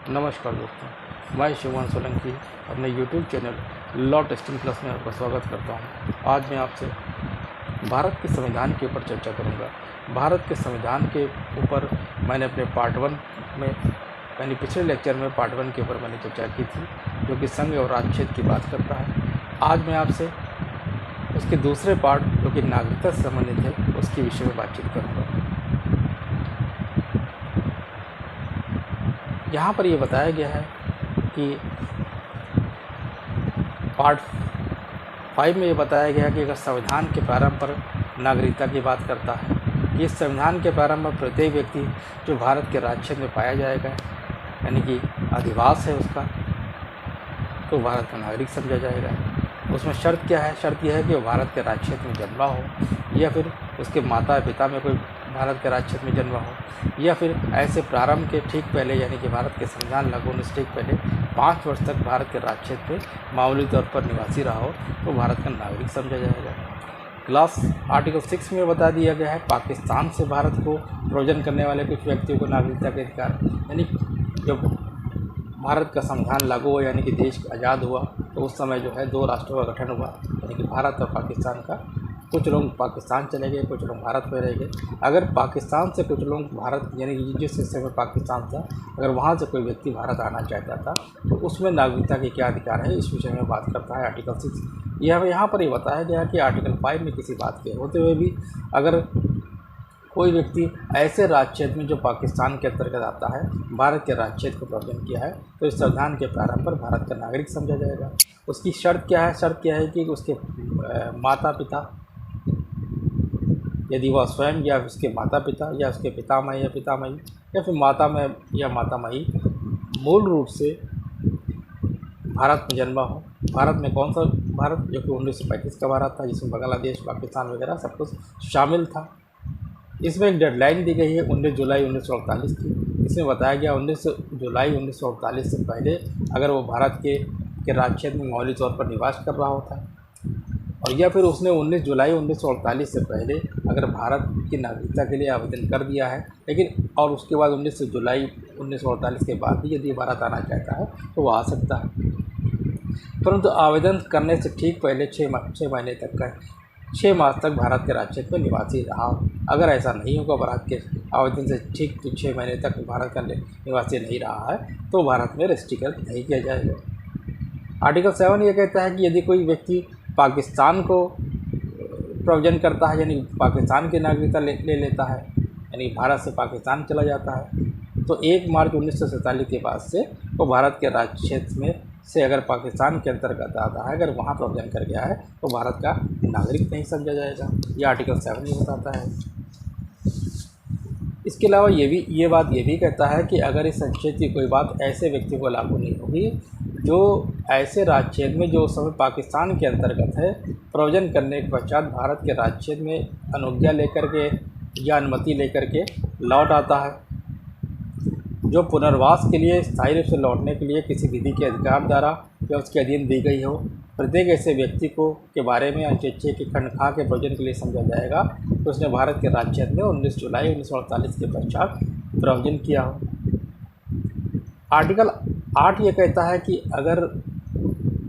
नमस्कार दोस्तों, मैं शिवान सोलंकी अपने YouTube channel law testing plus में आपका स्वागत करता हूं। आज मैं आपसे भारत के संविधान के ऊपर चर्चा करूंगा। भारत के संविधान के ऊपर मैंने अपने पार्ट 1 में यानी पिछले लेक्चर में पार्ट 1 के ऊपर मैंने चर्चा की थी, जो कि संघ और राज्य की बात करता है। आज मैं आपसे उसके दूसरे पार्ट, जो कि नागरिकता से संबंधित है, उसके विषय में बातचीत करूँगा। यहाँ पर ये बताया गया है कि पार्ट 5 में ये बताया गया है कि अगर संविधान के प्रारंभ पर नागरिकता की बात करता है कि इस संविधान के प्रारंभ में प्रत्येक व्यक्ति जो भारत के राज्य क्षेत्र में पाया जाएगा, यानी कि अधिवास है उसका, तो भारत का नागरिक समझा जाएगा। उसमें शर्त क्या है? शर्त यह है कि वो भारत के राज्य क्षेत्र में जन्मा हो, या फिर उसके माता पिता में कोई भारत के राज्य क्षेत्र में जन्मा हो, या फिर ऐसे प्रारंभ के ठीक पहले, यानी कि भारत के संविधान लागू होने से ठीक पहले 5 वर्ष तक भारत के राज्य क्षेत्र में मामूली तौर पर निवासी रहा हो, तो भारत का नागरिक समझा जाएगा। क्लास आर्टिकल 6 में बता दिया गया है पाकिस्तान से भारत को प्रोजन करने वाले कुछ व्यक्तियों को नागरिकता के अधिकार, यानी जब भारत का संविधान लागू हुआ, यानी कि देश आज़ाद हुआ, तो उस समय जो है 2 राष्ट्रों का गठन हुआ, यानी कि भारत और पाकिस्तान का। कुछ लोग पाकिस्तान चले गए, कुछ लोग भारत में रह गए। अगर पाकिस्तान से कुछ लोग भारत, यानी कि जिस हिस्से में पाकिस्तान था, अगर वहाँ से कोई व्यक्ति भारत आना चाहता था, तो उसमें नागरिकता के क्या अधिकार है, इस विषय में बात करता है आर्टिकल 6। यहाँ पर ये बताया गया कि आर्टिकल 5 में किसी बात के होते हुए भी अगर कोई व्यक्ति ऐसे राज्य क्षेत्र में जो पाकिस्तान के अंतर्गत आता है, भारत के राज्य क्षेत्र को प्रोजन किया है, तो इस संविधान के प्रारंभ पर भारत का नागरिक समझा जाएगा। उसकी शर्त क्या है? शर्त क्या है कि उसके माता पिता, यदि वह स्वयं या उसके माता पिता या उसके पितामह या पितामही या फिर माता में या मातामही मूल रूप से भारत में जन्मा हो। भारत में कौन सा भारत? जो कि 1935 का भारत था, जिसमें बांग्लादेश, पाकिस्तान वगैरह सब कुछ शामिल था। इसमें एक डेडलाइन दी गई है 19 जुलाई 1948 की। इसमें बताया गया 19 जुलाई 1948 से पहले अगर वो भारत के राज्य क्षेत्र में मौलिक तौर पर निवास कर रहा होता है, और या फिर उसने 19 जुलाई 1948 से पहले अगर भारत की नागरिकता के लिए आवेदन कर दिया है, लेकिन और उसके बाद 19 जुलाई 1948 के बाद भी यदि भारत आना चाहता है तो वह आ सकता है, परंतु आवेदन करने से ठीक पहले 6 महीने तक का 6 मास तक भारत के राज्य क्षेत्र में निवासी रहा। अगर ऐसा नहीं होगा, भारत के आवेदन से ठीक 6 महीने तक भारत का निवासी नहीं रहा है, तो भारत में रजिस्ट्रेशन नहीं किया जाएगा। आर्टिकल 7 ये कहता है कि यदि कोई व्यक्ति पाकिस्तान को प्रोविजन करता है, यानी पाकिस्तान की नागरिकता ले लेता है, यानी भारत से पाकिस्तान चला जाता है, तो 1 मार्च 1947 के बाद से वो भारत के राज्य क्षेत्र में से अगर पाकिस्तान के अंतर्गत आता है, अगर वहाँ प्रोविजन कर गया है, तो भारत का नागरिक नहीं समझा जाएगा। ये आर्टिकल 7 ये बताता है। इसके अलावा ये बात भी कहता है कि अगर इस अनुच्छेद की कोई बात ऐसे व्यक्ति को लागू नहीं होगी जो ऐसे राज्य क्षेत्र में जो उस समय पाकिस्तान के अंतर्गत है, प्रोविजन करने के पश्चात भारत के राज्य क्षेत्र में अनुज्ञा लेकर के या अनुमति लेकर के लौट आता है, जो पुनर्वास के लिए स्थायी रूप से लौटने के लिए किसी विधि के अधिकार द्वारा या उसके अधीन दी गई हो, प्रत्येक ऐसे व्यक्ति को के बारे में अनुच्छेद 6 के खंड खा के प्रोविजन के लिए समझा जाएगा तो उसने भारत के राज्य क्षेत्र में 19 जुलाई 1948 के पश्चात प्रोविजन किया हो। आर्टिकल 8 ये कहता है कि अगर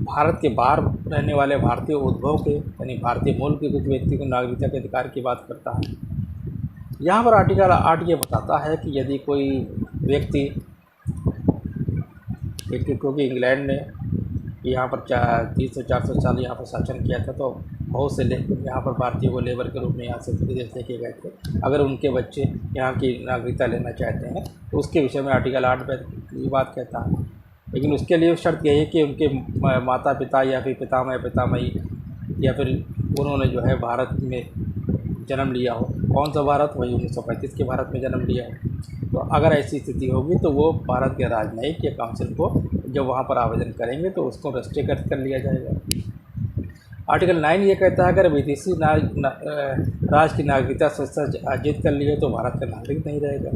भारत के बाहर रहने वाले भारतीय उद्भव के, यानी भारतीय मूल के कुछ व्यक्ति को नागरिकता के अधिकार की बात करता है। यहाँ पर आर्टिकल 8 ये बताता है कि यदि कोई व्यक्ति, क्योंकि इंग्लैंड ने यहाँ पर 300-400 साल यहाँ पर शासन किया था, तो बहुत से यहाँ पर भारतीयों को लेबर के रूप में यहाँ से विदेश लेके गए थे। अगर उनके बच्चे यहाँ की नागरिकता लेना चाहते हैं तो उसके विषय में आर्टिकल 8 पर ये बात कहता है, लेकिन उसके लिए शर्त यही है कि उनके माता पिता या फिर पितामही या फिर उन्होंने जो है भारत में जन्म लिया हो। कौन सा भारत? वही 1935 के भारत में जन्म लिया है। तो अगर ऐसी स्थिति होगी तो वो भारत के राजनयिक या काउंसिल को जब वहाँ पर आवेदन करेंगे तो उसको रजिस्ट्रेट कर लिया जाएगा। आर्टिकल 9 ये कहता है अगर विदेशी राज्य की नागरिकता स्वेच्छा अर्जित कर ली है तो भारत का नागरिक नहीं रहेगा।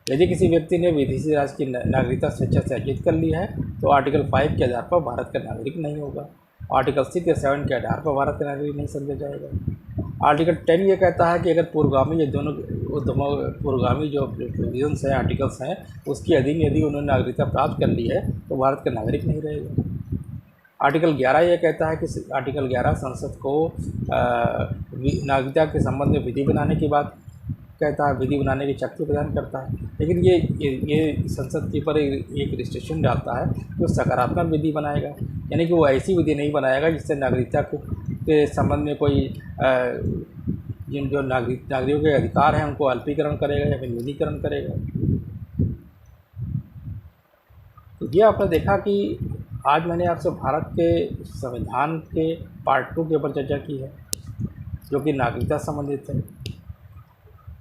यदि किसी व्यक्ति ने विदेशी राज्य की नागरिकता स्वेच्छा से अर्जित कर ली है तो आर्टिकल 5 के आधार पर भारत का नागरिक नहीं होगा। आर्टिकल 6 या 7 के आधार पर भारत का नागरिक नहीं समझा जाएगा। आर्टिकल 10 ये कहता है कि अगर पूर्वगामी ये दोनों पूर्वगामी जो प्रोविजंस हैं, आर्टिकल्स हैं, उसके अधीन यदि उन्होंने नागरिकता प्राप्त कर ली है तो भारत का नागरिक नहीं रहेगा। आर्टिकल 11 ये कहता है कि आर्टिकल 11 संसद को नागरिकता के संबंध में विधि बनाने की बात कहता है, विधि बनाने की शक्ति प्रदान करता है। लेकिन ये संसद के ऊपर एक रिस्ट्रिक्शन डालता है कि वो सकारात्मक विधि बनाएगा, यानी कि वो ऐसी विधि नहीं बनाएगा जिससे नागरिकता के संबंध में कोई जिन जो नागरिकों के अधिकार हैं उनको अल्पीकरण करेगा या फिर न्यूनीकरण करेगा। तो ये आपने देखा कि आज मैंने आपसे भारत के संविधान के पार्ट 2 के ऊपर चर्चा की है, जो कि नागरिकता संबंधित है।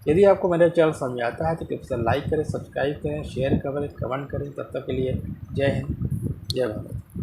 यदि आपको मेरा चैनल समझ आता है तो कृपया लाइक करें, सब्सक्राइब करें, शेयर करें, कमेंट करें। तब तक के लिए जय हिंद, जय भारत।